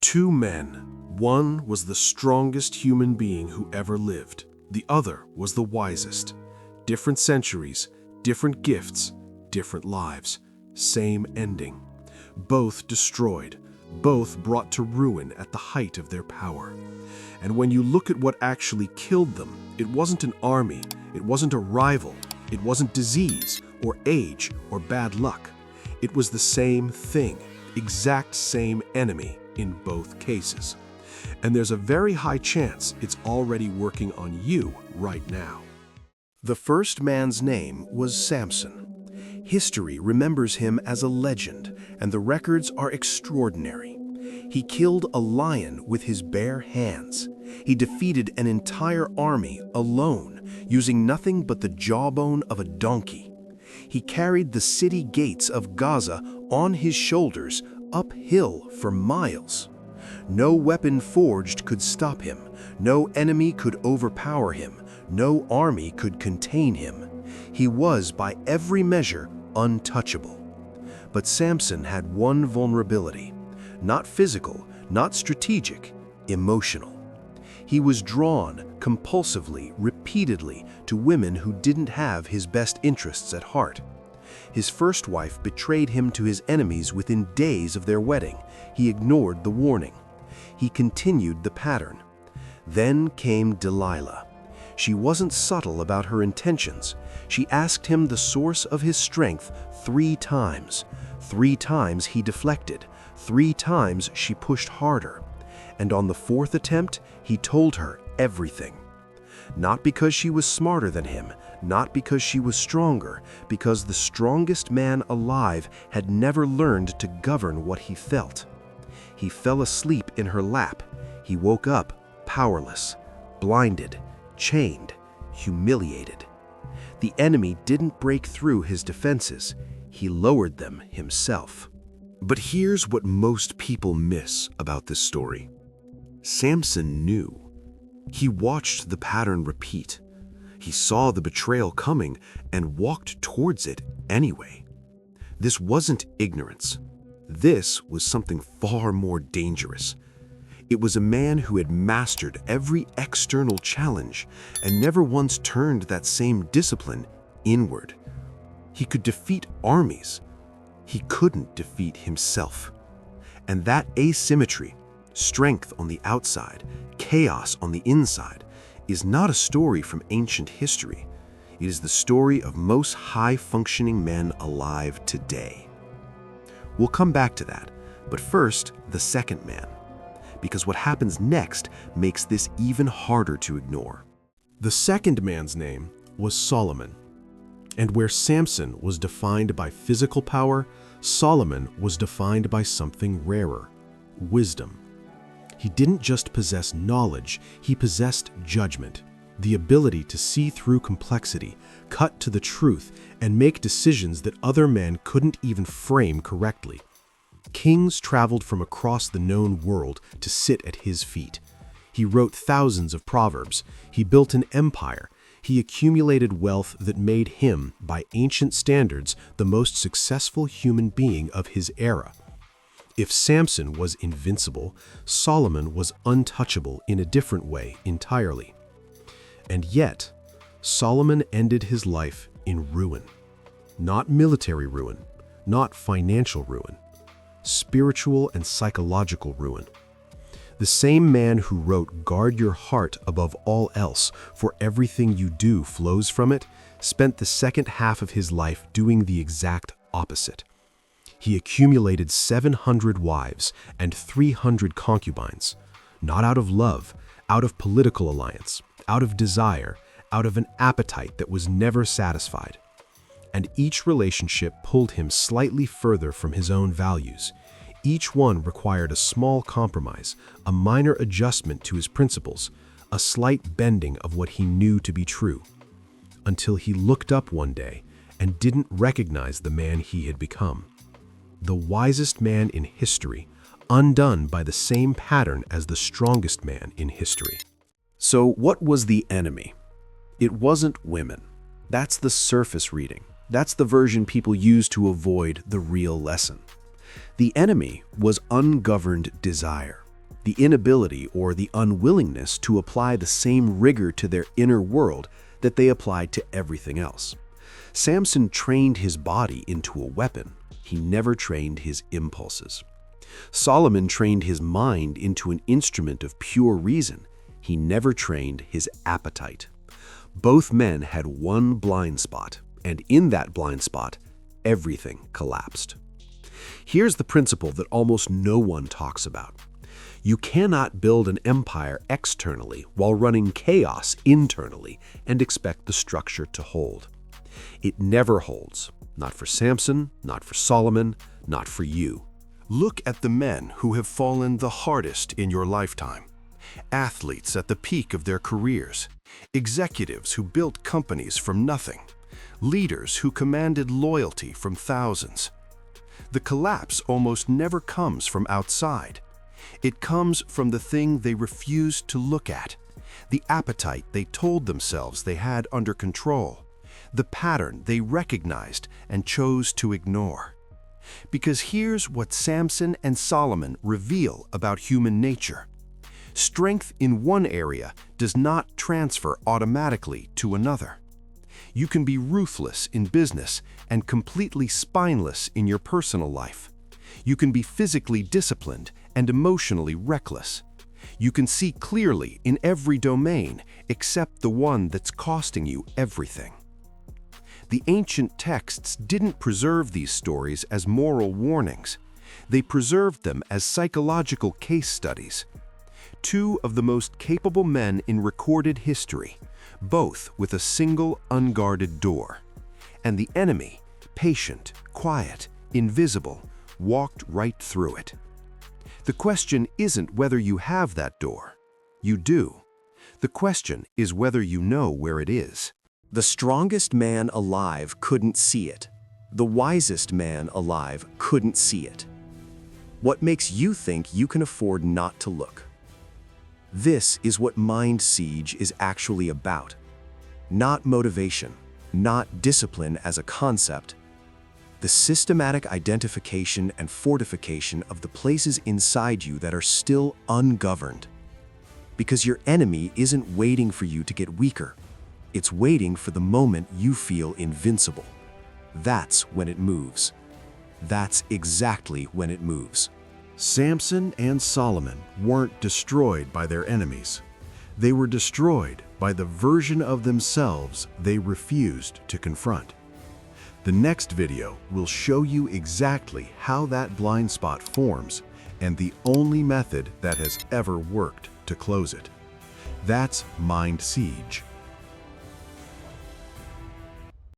Two men. One was the strongest human being who ever lived. The other was the wisest. Different centuries, different gifts, different lives. Same ending. Both destroyed. Both brought to ruin at the height of their power. And when you look at what actually killed them, it wasn't an army, it wasn't a rival, it wasn't disease or age or bad luck. It was the same thing, exact same enemy in both cases. And there's a very high chance it's already working on you right now. The first man's name was Samson. History remembers him as a legend, and the records are extraordinary. He killed a lion with his bare hands. He defeated an entire army alone, using nothing but the jawbone of a donkey. He carried the city gates of Gaza on his shoulders uphill for miles. No weapon forged could stop him. No enemy could overpower him. No army could contain him. He was, by every measure, untouchable. But Samson had one vulnerability. Not physical, not strategic, emotional. He was drawn compulsively, repeatedly, to women who didn't have his best interests at heart. His first wife betrayed him to his enemies within days of their wedding. He ignored the warning. He continued the pattern. Then came Delilah. She wasn't subtle about her intentions. She asked him the source of his strength 3 times. 3 times he deflected. 3 times she pushed harder. And on the 4th attempt, he told her everything. Not because she was smarter than him, not because she was stronger, because the strongest man alive had never learned to govern what he felt. He fell asleep in her lap. He woke up powerless, blinded, chained, humiliated. The enemy didn't break through his defenses. He lowered them himself. But here's what most people miss about this story. Samson knew. He watched the pattern repeat. He saw the betrayal coming and walked towards it anyway. This wasn't ignorance. This was something far more dangerous. It was a man who had mastered every external challenge and never once turned that same discipline inward. He could defeat armies. He couldn't defeat himself. And that asymmetry, strength on the outside, chaos on the inside, is not a story from ancient history. It is the story of most high-functioning men alive today. We'll come back to that, but first, the second man. Because what happens next makes this even harder to ignore. The second man's name was Solomon. And where Samson was defined by physical power, Solomon was defined by something rarer, wisdom. He didn't just possess knowledge, he possessed judgment, the ability to see through complexity, cut to the truth, and make decisions that other men couldn't even frame correctly. Kings traveled from across the known world to sit at his feet. He wrote thousands of proverbs. He built an empire. He accumulated wealth that made him, by ancient standards, the most successful human being of his era. If Samson was invincible, Solomon was untouchable in a different way entirely. And yet, Solomon ended his life in ruin. Not military ruin, not financial ruin, spiritual and psychological ruin. The same man who wrote, "Guard your heart above all else, for everything you do flows from it," spent the second half of his life doing the exact opposite. He accumulated 700 wives and 300 concubines, not out of love, out of political alliance, out of desire, out of an appetite that was never satisfied. And each relationship pulled him slightly further from his own values. Each one required a small compromise, a minor adjustment to his principles, a slight bending of what he knew to be true, until he looked up one day and didn't recognize the man he had become. The wisest man in history, undone by the same pattern as the strongest man in history. So what was the enemy? It wasn't women. That's the surface reading. That's the version people use to avoid the real lesson. The enemy was ungoverned desire. the inability or the unwillingness to apply the same rigor to their inner world that they applied to everything else. Samson trained his body into a weapon. He never trained his impulses. Solomon trained his mind into an instrument of pure reason. He never trained his appetite. Both men had one blind spot, and in that blind spot, everything collapsed. Here's the principle that almost no one talks about. You cannot build an empire externally while running chaos internally and expect the structure to hold. It never holds. Not for Samson, not for Solomon, not for you. Look at the men who have fallen the hardest in your lifetime. Athletes at the peak of their careers, executives who built companies from nothing, leaders who commanded loyalty from thousands. The collapse almost never comes from outside. It comes from the thing they refused to look at, the appetite they told themselves they had under control, the pattern they recognized and chose to ignore. Because here's what Samson and Solomon reveal about human nature. Strength in one area does not transfer automatically to another. You can be ruthless in business and completely spineless in your personal life. You can be physically disciplined and emotionally reckless. You can see clearly in every domain except the one that's costing you everything. The ancient texts didn't preserve these stories as moral warnings. They preserved them as psychological case studies. Two of the most capable men in recorded history, both with a single unguarded door. And the enemy, patient, quiet, invisible, walked right through it. The question isn't whether you have that door. You do. The question is whether you know where it is. The strongest man alive couldn't see it. The wisest man alive couldn't see it. What makes you think you can afford not to look? This is what Mind Siege is actually about. Not motivation, not discipline as a concept. The systematic identification and fortification of the places inside you that are still ungoverned. Because your enemy isn't waiting for you to get weaker. It's waiting for the moment you feel invincible. That's when it moves. That's exactly when it moves. Samson and Solomon weren't destroyed by their enemies. They were destroyed by the version of themselves they refused to confront. The next video will show you exactly how that blind spot forms and the only method that has ever worked to close it. That's Mind Siege.